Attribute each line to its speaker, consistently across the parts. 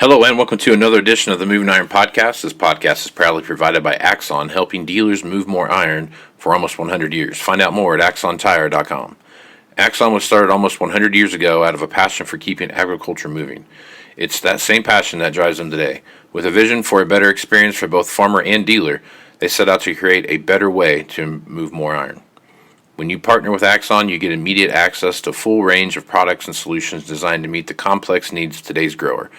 Speaker 1: Hello and welcome to another edition of the Moving Iron Podcast. This podcast is proudly provided by Axon, helping dealers move more iron for almost 100 years. Find out more at axontire.com. Axon was started almost 100 years ago out of a passion for keeping agriculture moving. It's that same passion that drives them today. With a vision for a better experience for both farmer and dealer, they set out to create a better way to move more iron. When you partner with Axon, you get immediate access to a full range of products and solutions designed to meet the complex needs of today's grower.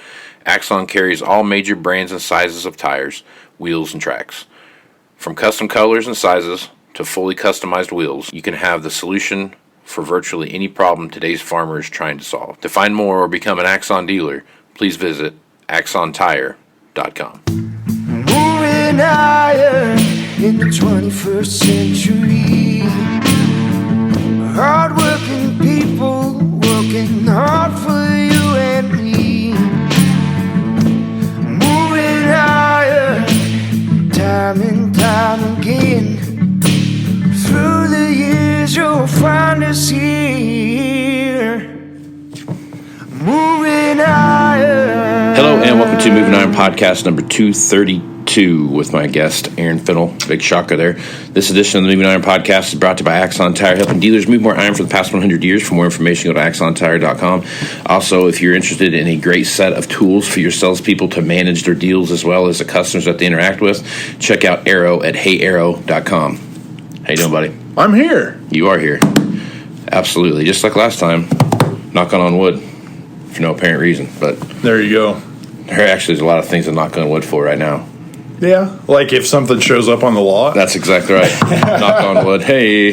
Speaker 1: Axon carries all major brands and sizes of tires, wheels, and tracks. From custom colors and sizes to fully customized wheels, you can have the solution for virtually any problem today's farmer is trying to solve. To find more or become an Axon dealer, please visit axontire.com.
Speaker 2: Moving iron in the 21st century. Hard-working people working hard for you and me. Moving iron time and time again. Through the years you'll find us here. Moving iron.
Speaker 1: Hello and welcome to Moving Iron Podcast number 232 with my guest, Aaron Fennell. Big shocker there. This edition of the Moving Iron Podcast is brought to you by Axon Tire, helping dealers move more iron for the past 100 years. For more information, go to axontire.com. Also, if you're interested in a great set of tools for your salespeople to manage their deals as well as the customers that they interact with, check out Arrow at heyarrow.com. How you doing, buddy?
Speaker 3: I'm here.
Speaker 1: You are here. Absolutely. Just like last time, knocking on wood for no apparent reason. But
Speaker 3: there you go.
Speaker 1: There actually is a lot of things to knock on wood for right now.
Speaker 3: Yeah, like if something shows up on the lot.
Speaker 1: That's exactly right. Knock on wood. Hey,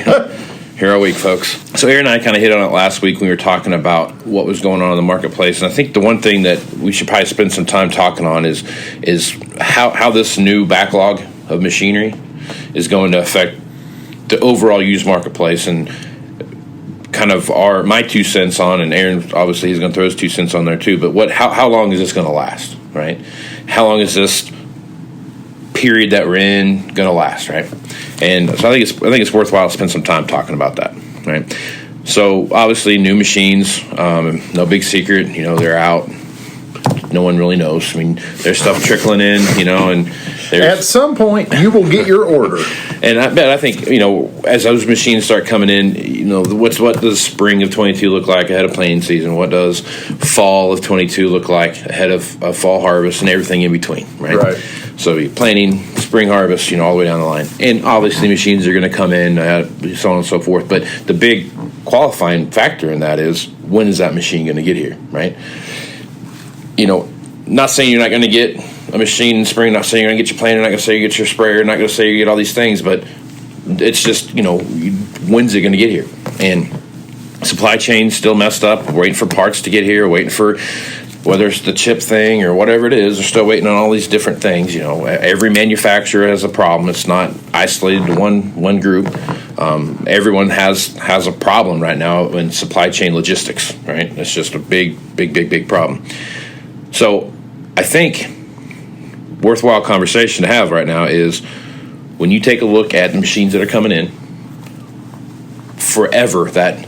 Speaker 1: here are week, folks. So Aaron and I kind of hit on it last week when we were talking about what was going on in the marketplace. And I think the one thing that we should probably spend some time talking on is how this new backlog of machinery is going to affect the overall used marketplace, and kind of my 2 cents on, and Aaron obviously he's going to throw his 2 cents on there too, but how long is this going to last, right? How long is this period that we're in going to last, right? And so I think it's worthwhile to spend some time talking about that, right? So obviously new machines, no big secret, they're out. No one really knows. I mean, there's stuff trickling in, and
Speaker 3: at some point you will get your order.
Speaker 1: And I think, as those machines start coming in, what does spring of 22 look like ahead of planting season? What does fall of 22 look like ahead of fall harvest and everything in between, right?
Speaker 3: Right.
Speaker 1: So you're planting, spring harvest, all the way down the line. And obviously machines are going to come in, so on and so forth. But the big qualifying factor in that is, when is that machine going to get here, right? Not saying you're not going to get a machine in spring, not saying you're going to get your planter, not going to say you get your sprayer, not going to say you get all these things, but it's just, when's it going to get here? And supply chain's still messed up. We're waiting for parts to get here, waiting for whether it's the chip thing or whatever it is. They're still waiting on all these different things. Every manufacturer has a problem. It's not isolated to one group. Everyone has a problem right now in supply chain logistics, right? It's just a big problem. So I think worthwhile conversation to have right now is, when you take a look at the machines that are coming in, forever that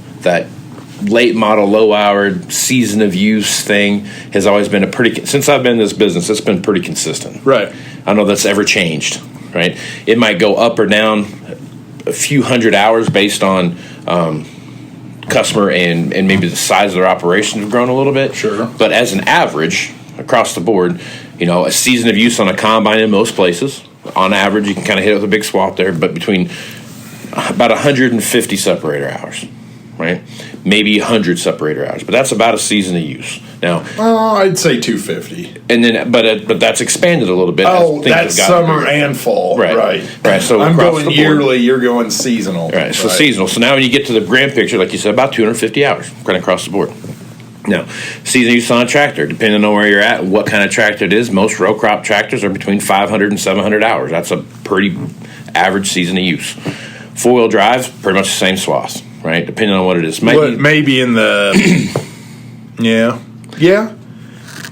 Speaker 1: late model, low hour, season of use thing has always been since I've been in this business, it's been pretty consistent.
Speaker 3: Right.
Speaker 1: I don't know if that's ever changed, right? It might go up or down a few hundred hours based on customer and maybe the size of their operation have grown a little bit.
Speaker 3: Sure.
Speaker 1: But as an average across the board, a season of use on a combine in most places, on average, you can kind of hit it with a big swath there, but between about 150 separator hours, right? Maybe 100 separator hours, but that's about a season of use. Now,
Speaker 3: I'd say 250.
Speaker 1: And then, but that's expanded a little bit.
Speaker 3: That's summer and fall, right?
Speaker 1: So
Speaker 3: I'm going yearly. You're going seasonal,
Speaker 1: right? So seasonal. So now when you get to the grand picture, like you said, about 250 hours, kind of across the board. Now, season use on a tractor, depending on where you're at, what kind of tractor it is. Most row crop tractors are between 500 and 700 hours. That's a pretty average season of use. 4-wheel drives, pretty much the same swath, right? Depending on what it is.
Speaker 3: Maybe in the yeah.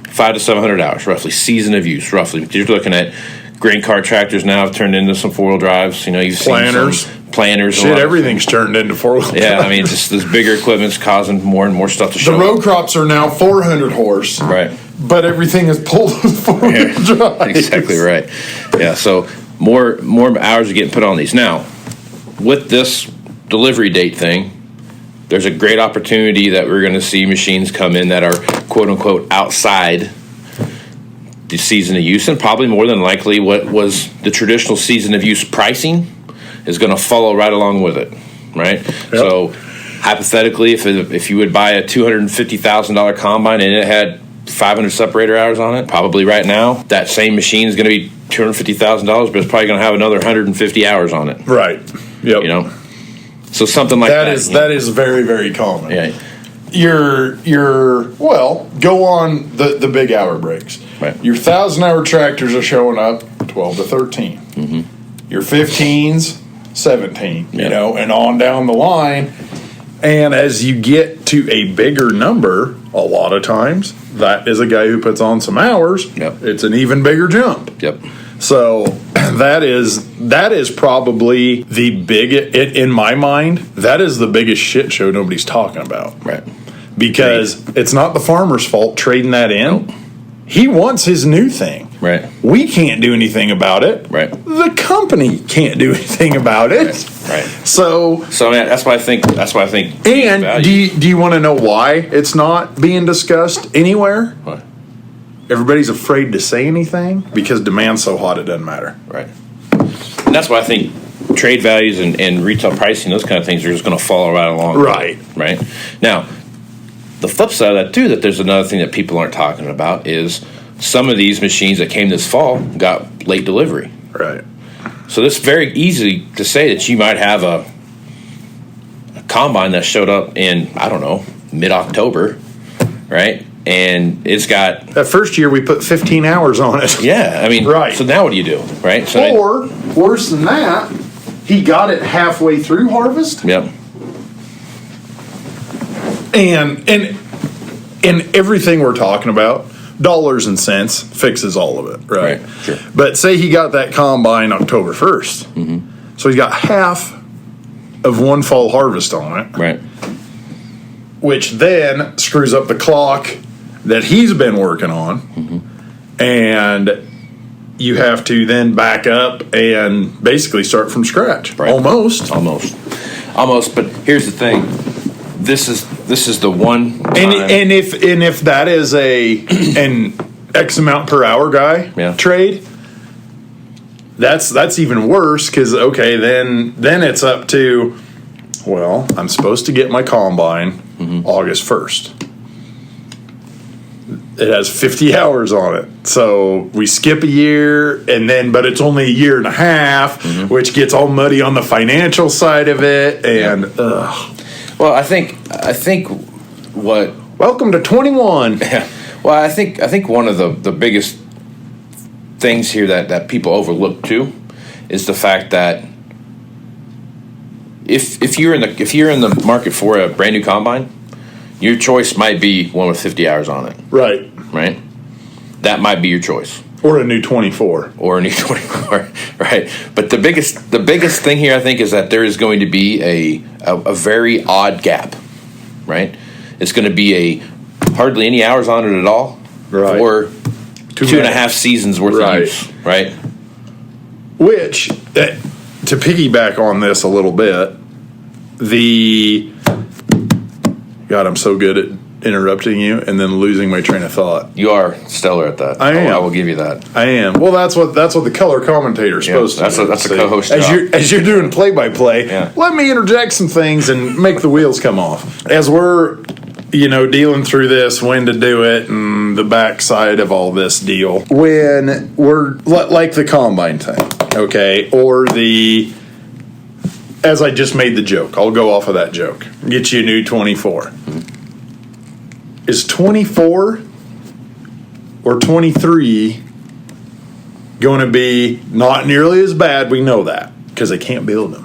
Speaker 1: 500 to 700 hours, roughly, season of use, roughly. You're looking at grain cart tractors now have turned into some 4-wheel drives. You've
Speaker 3: planters.
Speaker 1: Seen some planters.
Speaker 3: Shit, everything's turned into 4-wheel.
Speaker 1: Yeah, I mean, just this bigger equipment's causing more and more stuff to show
Speaker 3: up. The row crops are now 400 horse.
Speaker 1: Right.
Speaker 3: but everything is pulled with four-wheel drive.
Speaker 1: Exactly right. Yeah, so more hours are getting put on these. Now, with this delivery date thing, there's a great opportunity that we're going to see machines come in that are quote-unquote outside the season of use, and probably more than likely what was the traditional season of use pricing is going to follow right along with it, right? Yep. So hypothetically, if you would buy a $250,000 combine and it had 500 separator hours on it, probably right now that same machine is going to be $250,000, but it's probably going to have another 150 hours on it.
Speaker 3: Right. Yep.
Speaker 1: You know, so something like that.
Speaker 3: That is very, very common.
Speaker 1: Yeah.
Speaker 3: Go on the big hour breaks.
Speaker 1: Right.
Speaker 3: Your 1,000-hour tractors are showing up 12 to 13. Mm-hmm. Your 15s, 17.
Speaker 1: Yeah.
Speaker 3: You know, and on down the line. And as you get to a bigger number, a lot of times that is a guy who puts on some hours.
Speaker 1: Yep.
Speaker 3: It's an even bigger jump.
Speaker 1: Yep.
Speaker 3: So that is probably the in my mind, that is the biggest shit show nobody's talking about.
Speaker 1: Right.
Speaker 3: Because it's not the farmer's fault trading that in. Nope. He wants his new thing.
Speaker 1: Right.
Speaker 3: We can't do anything about it.
Speaker 1: Right.
Speaker 3: The company can't do anything about it.
Speaker 1: Right.
Speaker 3: So
Speaker 1: that's why I think.
Speaker 3: And do you want to know why it's not being discussed anywhere?
Speaker 1: What?
Speaker 3: Everybody's afraid to say anything because demand's so hot it doesn't matter.
Speaker 1: Right. And that's why I think trade values and retail pricing, those kind of things, are just going to follow right along.
Speaker 3: Right.
Speaker 1: Right. Now, the flip side of that too, that there's another thing that people aren't talking about is some of these machines that came this fall got late delivery.
Speaker 3: Right.
Speaker 1: So it's very easy to say that you might have a combine that showed up in, I don't know, mid-October, right? And it's got...
Speaker 3: That first year we put 15 hours on it.
Speaker 1: Yeah, I mean,
Speaker 3: right.
Speaker 1: So now what do you do, right? So
Speaker 3: or, worse than that, he got it halfway through harvest.
Speaker 1: Yep.
Speaker 3: And everything we're talking about, dollars and cents fixes all of it, right?
Speaker 1: Sure.
Speaker 3: But say he got that combine October 1st. Mm-hmm. So he's got half of one fall harvest on it.
Speaker 1: Right.
Speaker 3: Which then screws up the clock that he's been working on. Mm-hmm. And you have to then back up and basically start from scratch.
Speaker 1: Right.
Speaker 3: Almost.
Speaker 1: But here's the thing. This is the one time.
Speaker 3: And if that is an X amount per hour guy trade, that's even worse because then it's up to, well, I'm supposed to get my combine August 1st. It has 50 hours on it, so we skip a year, but it's only a year and a half, which gets all muddy on the financial side of it, and ugh.
Speaker 1: Well, I think what...
Speaker 3: Welcome to 21.
Speaker 1: Yeah. Well, I think one of the biggest things here that people overlook too is the fact that if you're in the market for a brand new combine, your choice might be one with 50 hours on it.
Speaker 3: Right.
Speaker 1: Right? That might be your choice.
Speaker 3: Or a new 24.
Speaker 1: Right. But the biggest thing here, I think, is that there is going to be a very odd gap, right? It's going to be hardly any hours on it at all,
Speaker 3: right,
Speaker 1: or 2.5 seasons worth of use, right?
Speaker 3: Which, to piggyback on this a little bit, God, I'm so good at interrupting you and then losing my train of thought.
Speaker 1: You are stellar at that.
Speaker 3: I am.
Speaker 1: I will give you that.
Speaker 3: I am. Well, that's what the color commentator is supposed to do.
Speaker 1: That's a co-host job.
Speaker 3: As you're doing play-by-play, let me interject some things and make the wheels come off. As we're, dealing through this, when to do it, and the backside of all this deal. When we're, like the combine thing, okay, or as I just made the joke, I'll go off of that joke. Get you a new 24. Is 24 or 23 going to be not nearly as bad? We know that because they can't build them.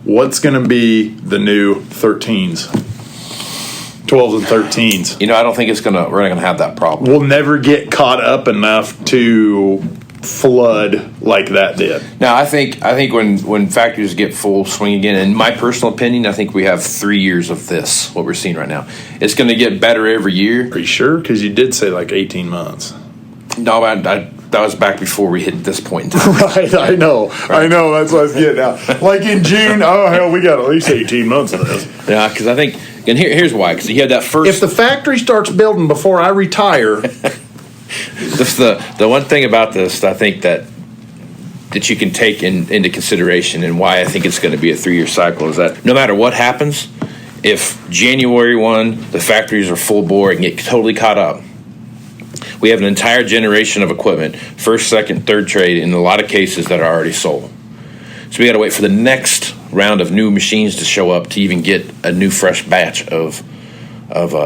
Speaker 3: What's going to be the new 13s, 12s and 13s?
Speaker 1: I don't think we're not going to have that problem.
Speaker 3: We'll never get caught up enough to flood like that did.
Speaker 1: Now, I think when factories get full swing again, in my personal opinion, I think we have 3 years of this, what we're seeing right now. It's going to get better every year.
Speaker 3: Are you sure? Because you did say like 18 months.
Speaker 1: No, that was back before we hit this point in time.
Speaker 3: Right, I know. Right. I know, that's what I was getting at. Like in June, oh, hell, we got at least 18 months of this.
Speaker 1: Yeah, because I think, and here's why, because you had that first...
Speaker 3: If the factory starts building before I retire...
Speaker 1: That's the one thing about this, I think, that you can take into consideration, and why I think it's going to be a 3-year cycle, is that no matter what happens, if January 1, the factories are full bore and get totally caught up, we have an entire generation of equipment, first, second, third trade, in a lot of cases that are already sold. So we got to wait for the next round of new machines to show up to even get a new fresh batch of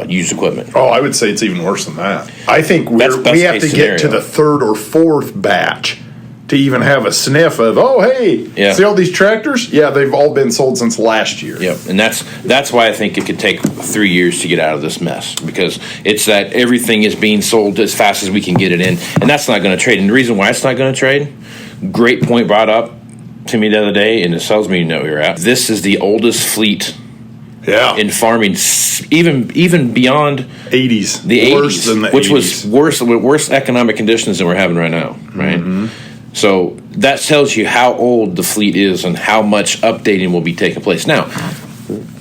Speaker 1: used equipment.
Speaker 3: Oh, I would say it's even worse than that. I think we have to get to the third or fourth batch to even have a sniff of, oh, hey, see all these tractors? Yeah, they've all been sold since last year.
Speaker 1: Yep, and that's why I think it could take 3 years to get out of this mess, because it's that everything is being sold as fast as we can get it in, and that's not going to trade. And the reason why it's not going to trade, great point brought up to me the other day in the sales meeting that we were at. This is the oldest fleet in farming, even beyond
Speaker 3: 80s,
Speaker 1: the 80s,
Speaker 3: worse than the
Speaker 1: which
Speaker 3: 80s.
Speaker 1: was worse economic conditions than we're having right now, right? Mm-hmm. So that tells you how old the fleet is and how much updating will be taking place. Now,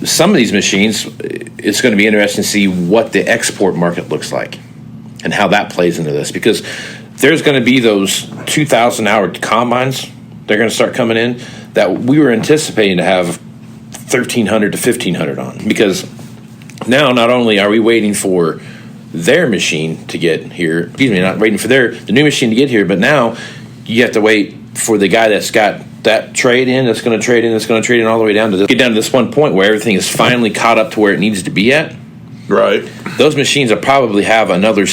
Speaker 1: some of these machines, it's going to be interesting to see what the export market looks like and how that plays into this, because there's going to be those 2,000-hour combines. They're going to start coming in that we were anticipating to have 1,300 to 1,500 on, because now not only are we waiting for their machine to get here, not waiting for the new machine to get here, but now you have to wait for the guy that's got that trade in, that's going to trade in all the way down to get down to this one point where everything is finally caught up to where it needs to be at.
Speaker 3: Right.
Speaker 1: Those machines will probably have another,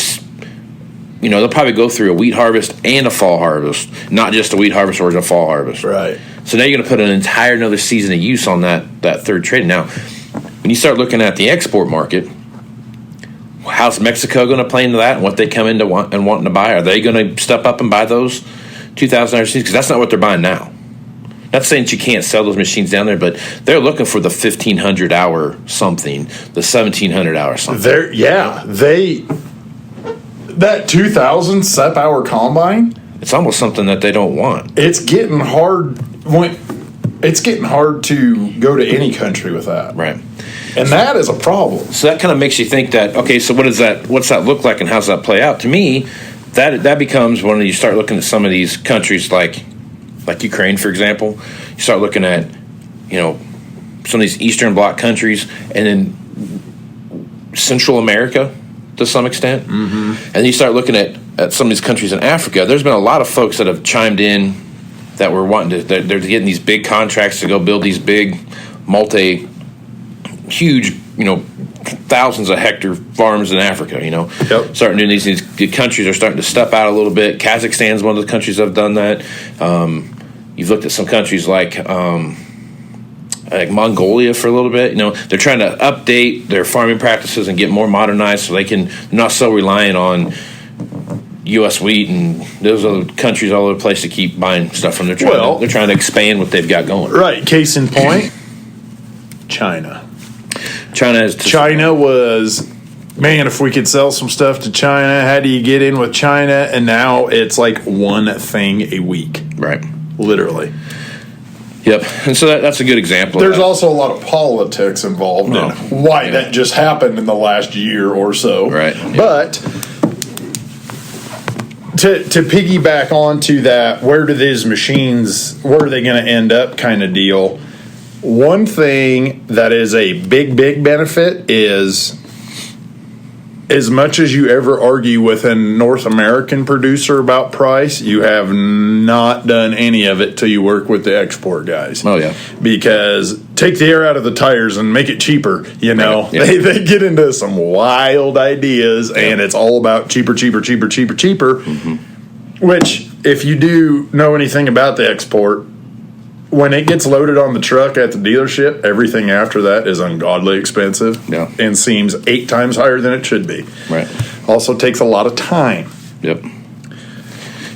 Speaker 1: they'll probably go through a wheat harvest and a fall harvest, not just a wheat harvest or a fall harvest.
Speaker 3: Right.
Speaker 1: So now you're going to put an entire another season of use on that third trade. Now, when you start looking at the export market, how's Mexico going to play into that and what they come into wanting to buy? Are they going to step up and buy those 2,000 hour machines? Because that's not what they're buying now. Not saying that you can't sell those machines down there, but they're looking for the 1,500 hour something, the 1,700 hour something. That 2,000 SEP hour combine, it's almost something that they don't want.
Speaker 3: It's getting hard. It's getting hard to go to any country with that,
Speaker 1: right?
Speaker 3: And that is a problem.
Speaker 1: So that kind of makes you think that, okay, so what's that look like, and how's that play out? To me, that becomes when you start looking at some of these countries like Ukraine, for example. You start looking at, some of these Eastern Bloc countries, and then Central America to some extent. Mm-hmm. And then you start looking at some of these countries in Africa. There's been a lot of folks that have chimed in that were wanting to, they're getting these big contracts to go build these big huge, thousands of hectare farms in Africa,
Speaker 3: Yep.
Speaker 1: Starting doing these countries are starting to step out a little bit. Kazakhstan's one of the countries that have done that. You've looked at some countries like Mongolia for a little bit. They're trying to update their farming practices and get more modernized so they're not so reliant on U.S. wheat and those other countries all over the place to keep buying stuff from. They're trying to expand what they've got going.
Speaker 3: Right. Case in point, China.
Speaker 1: China
Speaker 3: was, man, if we could sell some stuff to China, how do you get in with China? And now it's like one thing a week.
Speaker 1: Right.
Speaker 3: Literally.
Speaker 1: Yep. And so that's a good example.
Speaker 3: There's also a lot of politics involved in why that just happened in the last year or so.
Speaker 1: Right.
Speaker 3: But to piggyback onto that, where are they going to end up kind of deal? One thing that is a big, big benefit is, as much as you ever argue with a North American producer about price, you have not done any of it till you work with the export guys.
Speaker 1: Oh, yeah.
Speaker 3: Because take the air out of the tires and make it cheaper, Right. Yeah. They get into some wild ideas, and it's all about cheaper. Mm-hmm. Which, if you do know anything about the export, when it gets loaded on the truck at the dealership, everything after that is ungodly expensive and seems 8 times higher than it should be.
Speaker 1: Right.
Speaker 3: Also takes a lot of time.
Speaker 1: Yep.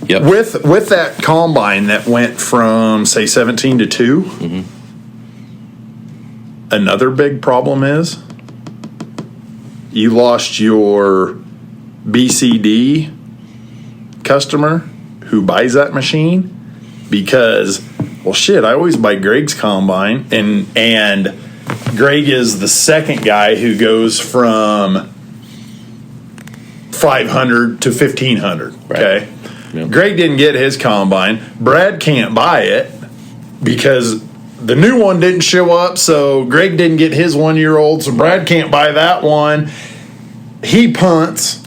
Speaker 1: Yep.
Speaker 3: With that combine that went from, say, 17 to 2, another big problem is you lost your BCD customer who buys that machine because, well, shit, I always buy Greg's combine, and Greg is the second guy who goes from 500 to 1,500, okay?
Speaker 1: Yep.
Speaker 3: Greg didn't get his combine. Brad can't buy it because the new one didn't show up, so Greg didn't get his 1-year-old, so Brad can't buy that one. He punts,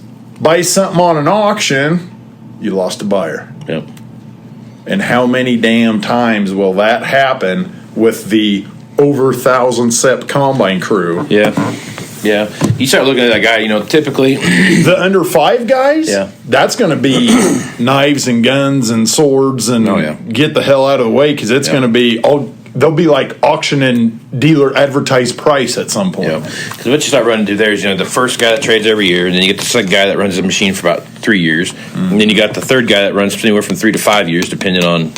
Speaker 3: buys something on an auction, you lost a buyer.
Speaker 1: Yep.
Speaker 3: And how many damn times will that happen with the over 1,000 SEP combine crew?
Speaker 1: Yeah. Yeah. You start looking at that guy, typically.
Speaker 3: The under 5 guys,
Speaker 1: Yeah.
Speaker 3: that's going to be knives and guns and swords and get the hell out of the way because it's going to be they'll be like auction and dealer advertised price at some point.
Speaker 1: Yeah. Because what you start running into there is, the first guy that trades every year, and then you get the second guy that runs the machine for about 3 years, and then you got the third guy that runs anywhere from 3 to 5 years, depending on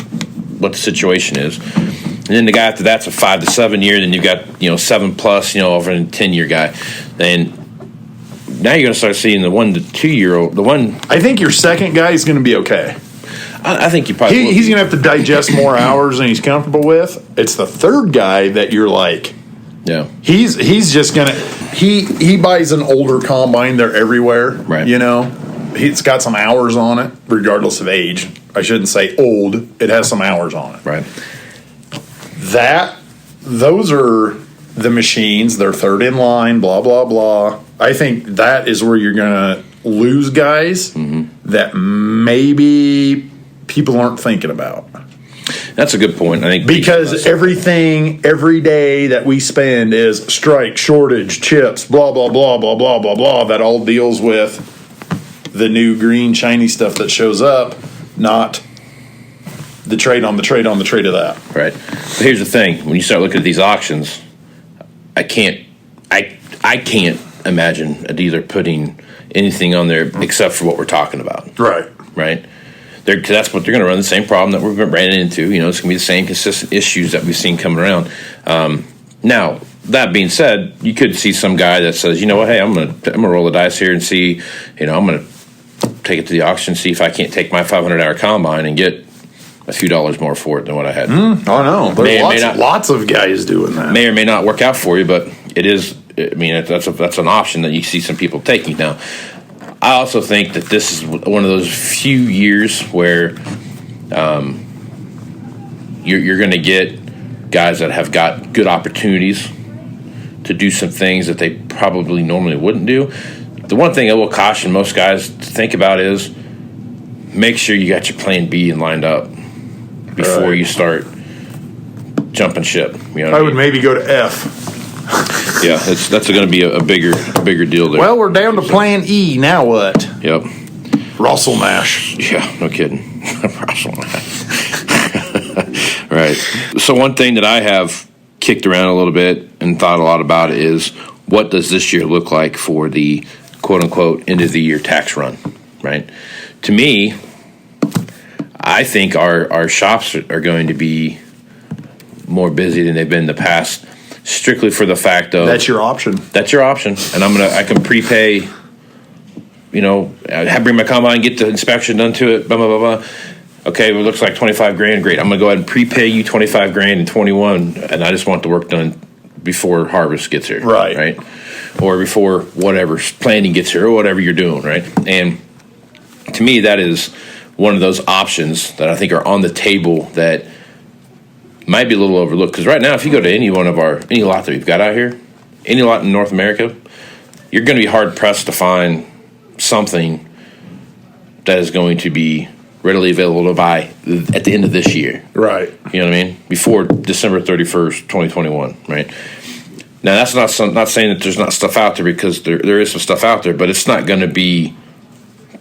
Speaker 1: what the situation is. And then the guy after that's a 5 to 7 year. Then you've got 7 plus, over a 10-year guy. And now you're going to start seeing the 1 to 2 year old.
Speaker 3: I think your second guy is going to be okay.
Speaker 1: I think you probably
Speaker 3: he's going to have to digest more hours than he's comfortable with. It's the third guy that you're like,
Speaker 1: yeah,
Speaker 3: he's just going to he buys an older combine. They're everywhere,
Speaker 1: right?
Speaker 3: He's got some hours on it, regardless of age. I shouldn't say old. It has some hours on it,
Speaker 1: right?
Speaker 3: Those are the machines. They're third in line, blah, blah, blah. I think that is where you're going to lose guys that maybe people aren't thinking about.
Speaker 1: That's a good point. I think
Speaker 3: because everything every day that we spend is strike, shortage, chips, blah, blah, blah, blah, blah, blah, blah. That all deals with the new green shiny stuff that shows up, not the trade on the trade on the trade of that.
Speaker 1: Right. But here's the thing: when you start looking at these auctions, I can't imagine a dealer putting anything on there except for what we're talking about.
Speaker 3: Right.
Speaker 1: Right. That's what they're going to run, the same problem that we've ran into. It's going to be the same consistent issues that we've seen coming around. Now, that being said, you could see some guy that says, hey, I'm going to roll the dice here and see, I'm going to take it to the auction, see if I can't take my $500 combine and get a few dollars more for it than what I had.
Speaker 3: I know. There's lots of guys doing that.
Speaker 1: May or may not work out for you, but it is. I mean, that's an option that you see some people taking now. I also think that this is one of those few years where you're going to get guys that have got good opportunities to do some things that they probably normally wouldn't do. The one thing I will caution most guys to think about is make sure you got your plan B lined up before you start jumping ship.
Speaker 3: I would maybe go to F.
Speaker 1: Yeah, that's going to be a bigger deal there.
Speaker 3: Well, we're down to plan E. Now what?
Speaker 1: Yep.
Speaker 3: Russell Mash.
Speaker 1: Yeah, no kidding. Russell Mash. Right. So one thing that I have kicked around a little bit and thought a lot about is what does this year look like for the quote-unquote end-of-the-year tax run, right? To me, I think our shops are going to be more busy than they've been in the past, strictly for the fact of
Speaker 3: that's your option.
Speaker 1: That's your option, and I can prepay. Bring my combine, get the inspection done to it. Blah blah blah blah. Okay, well, it looks like $25,000. Great, I'm gonna go ahead and prepay you $25,000 in 21, and I just want the work done before harvest gets here, right, or before whatever planting gets here, or whatever you're doing, right. And to me, that is one of those options that I think are on the table that might be a little overlooked, because right now, if you go to any lot that we've got out here, any lot in North America, you're going to be hard pressed to find something that is going to be readily available to buy at the end of this year.
Speaker 3: Right.
Speaker 1: You know what I mean? Before December 31st, 2021, right? Now, that's not saying that there's not stuff out there, because there is some stuff out there, but it's not going to be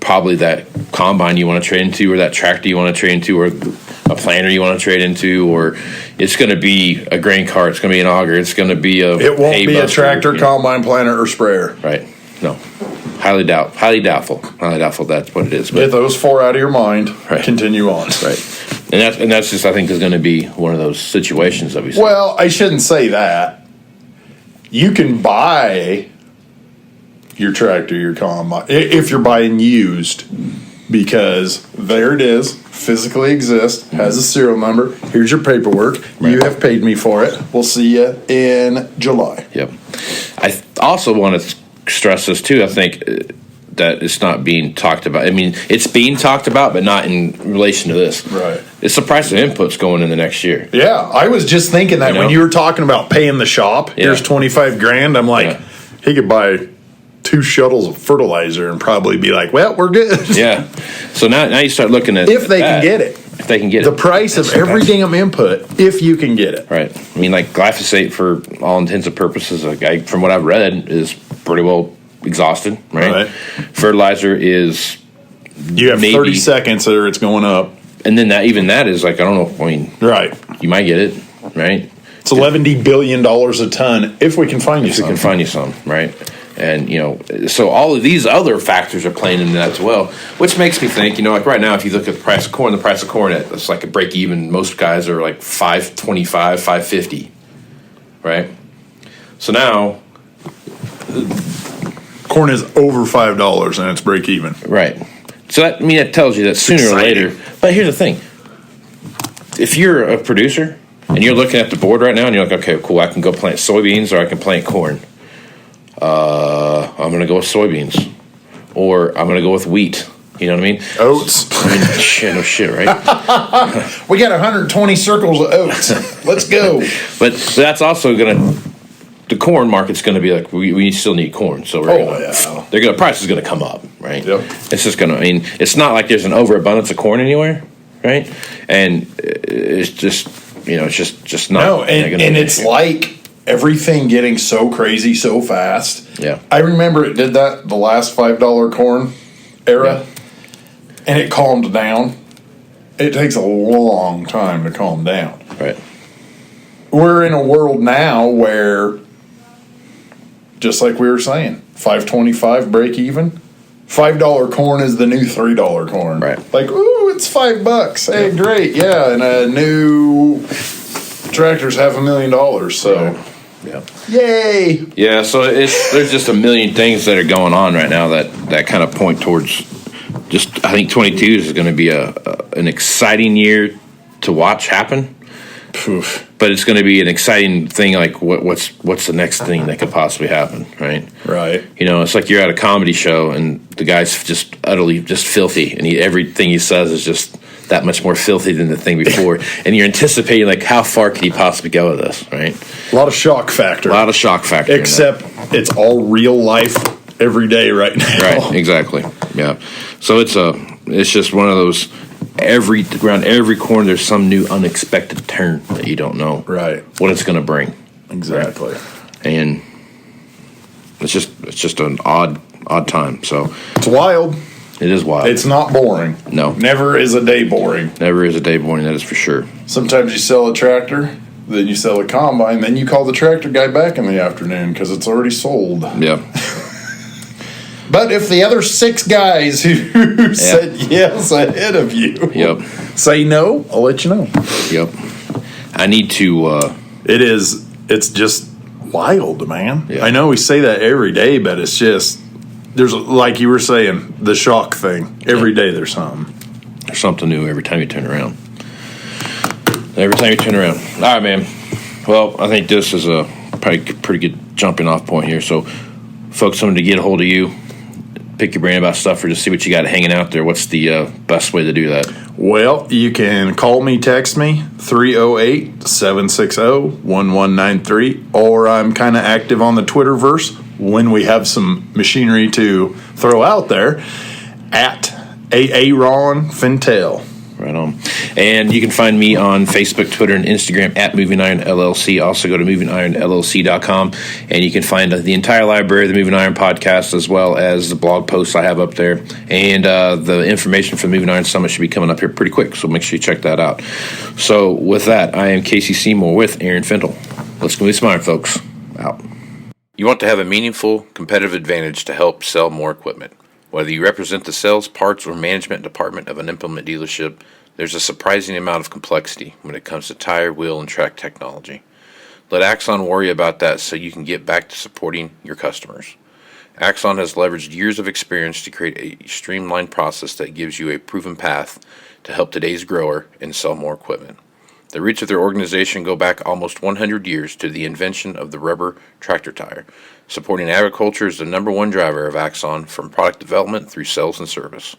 Speaker 1: probably that combine you want to trade into, or that tractor you want to trade into, or a planter you want to trade into, or it's going to be a grain cart, it's going to be an auger, it's going to be
Speaker 3: it won't be a tractor, combine, planter, or sprayer.
Speaker 1: Right. No. Highly doubtful that's what it is. But
Speaker 3: Get those 4 out of your mind.
Speaker 1: Right.
Speaker 3: Continue on.
Speaker 1: right, and that's just I think is going to be one of those situations that we see.
Speaker 3: Well, I shouldn't say that. You can buy your tractor, your combine, if you're buying used, because there it is, physically exists, has a serial number. Here's your paperwork.
Speaker 1: Right.
Speaker 3: You have paid me for it. We'll see you in July.
Speaker 1: Yep. I also want to stress this too. I think that it's not being talked about. I mean, it's being talked about, but not in relation to this.
Speaker 3: Right.
Speaker 1: It's the price of inputs going in the next year.
Speaker 3: Yeah, I was just thinking that
Speaker 1: You know?
Speaker 3: when you were talking about paying the shop,
Speaker 1: Yeah.
Speaker 3: here's $25,000. I'm like,
Speaker 1: Yeah.
Speaker 3: he could buy 2 shuttles of fertilizer and probably be like, well, we're good.
Speaker 1: Yeah. So now you start looking at
Speaker 3: If they
Speaker 1: that.
Speaker 3: can get it.
Speaker 1: If they can get
Speaker 3: The
Speaker 1: it.
Speaker 3: price of every damn input, if you can get it.
Speaker 1: Right. I mean, like glyphosate, for all intents and purposes, from what I've read, is pretty well exhausted. Right. Fertilizer is,
Speaker 3: You have
Speaker 1: maybe
Speaker 3: 30 seconds or it's going up.
Speaker 1: and then that is like, I don't know. I mean,
Speaker 3: Right.
Speaker 1: you might get it. Right.
Speaker 3: It's $11 billion a ton if we can find you
Speaker 1: If we
Speaker 3: some.
Speaker 1: can find you some. Right. And, so all of these other factors are playing into that as well, which makes me think, like right now, if you look at the price of corn, it's like a break even. Most guys are like $5.25, $5.50, right? So now,
Speaker 3: Corn is over $5 and it's break even.
Speaker 1: right. So that tells you that sooner or
Speaker 3: exciting.
Speaker 1: later. But here's the thing: if you're a producer and you're looking at the board right now, and you're like, okay, cool, I can go plant soybeans or I can plant corn. I'm going to go with soybeans, or I'm going to go with wheat. You know what I mean?
Speaker 3: Oats.
Speaker 1: No shit, right?
Speaker 3: We got 120 circles of oats. Let's go.
Speaker 1: But that's also going to, the corn market's going to be like, we still need corn. So the price is going to come up, right?
Speaker 3: Yep.
Speaker 1: It's just going to, it's not like there's an overabundance of corn anywhere, right? And it's just, it's just not.
Speaker 3: No, and it's like everything getting so crazy so fast.
Speaker 1: Yeah.
Speaker 3: I remember it did that the last $5 corn era, and it calmed down. It takes a long time to calm down.
Speaker 1: Right.
Speaker 3: We're in a world now where, just like we were saying, $5.25 break even. $5 corn is the new $3 corn.
Speaker 1: Right.
Speaker 3: Like, ooh, it's $5. Hey, great, yeah, and a new tractor's $500,000. So.
Speaker 1: Right. Yeah.
Speaker 3: Yay!
Speaker 1: Yeah, so there's just a million things that are going on right now that kind of point towards just, I think 22 is going to be an exciting year to watch happen.
Speaker 3: Poof.
Speaker 1: But it's going to be an exciting thing, like what's the next thing that could possibly happen, right?
Speaker 3: Right.
Speaker 1: It's like you're at a comedy show and the guy's just utterly just filthy, and everything he says is just that much more filthy than the thing before, and you're anticipating like how far could he possibly go with this, right?
Speaker 3: A lot of shock factor.
Speaker 1: A lot of shock factor. in
Speaker 3: Except it's all real life every day right now.
Speaker 1: that. Right, exactly. Yeah. So it's just one of those. Around every corner, there's some new unexpected turn that you don't know
Speaker 3: Right.
Speaker 1: what it's going to bring.
Speaker 3: Exactly.
Speaker 1: And it's just an odd time. So
Speaker 3: It's wild.
Speaker 1: it is wild.
Speaker 3: It's not boring.
Speaker 1: No.
Speaker 3: Never is a day boring.
Speaker 1: Never is a day boring, that is for sure.
Speaker 3: Sometimes you sell a tractor, then you sell a combine, then you call the tractor guy back in the afternoon because it's already sold.
Speaker 1: Yeah.
Speaker 3: But if the other 6 guys who said yes ahead of you
Speaker 1: Yep.
Speaker 3: say no, I'll let you know.
Speaker 1: Yep. I need to.
Speaker 3: It's just wild, man.
Speaker 1: Yeah.
Speaker 3: I know we say that every day, but it's just, there's, like you were saying, the shock thing. Every day there's something.
Speaker 1: There's something new every time you turn around. Every time you turn around. All right, man. Well, I think this is a probably pretty good jumping off point here. So, folks, wanted to get a hold of you, pick your brain about stuff, or just see what you got hanging out there. What's the best way to do that?
Speaker 3: Well, you can call me, text me, 308-760-1193, or I'm kind of active on the Twitterverse when we have some machinery to throw out there, at Aaron Fintel.
Speaker 1: Right on. And you can find me on Facebook, Twitter, and Instagram at Moving Iron LLC. Also go to MovingIronLLC.com, and you can find the entire library of the Moving Iron podcast, as well as the blog posts I have up there. And the information for the Moving Iron Summit should be coming up here pretty quick, so make sure you check that out. So with that, I am Casey Seymour with Aaron Fintel. Let's go move some iron, folks. Out. You want to have a meaningful competitive advantage to help sell more equipment. Whether you represent the sales, parts, or management department of an implement dealership, there's a surprising amount of complexity when it comes to tire, wheel, and track technology. Let Axon worry about that so you can get back to supporting your customers. Axon has leveraged years of experience to create a streamlined process that gives you a proven path to help today's grower and sell more equipment. The roots of their organization go back almost 100 years to the invention of the rubber tractor tire. Supporting agriculture is the number one driver of Axon, from product development through sales and service.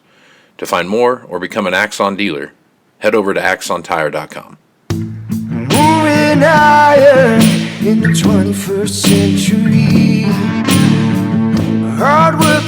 Speaker 1: To find more or become an Axon dealer, head over to agmarkets.com.
Speaker 2: Moving iron in the 21st century. Hard work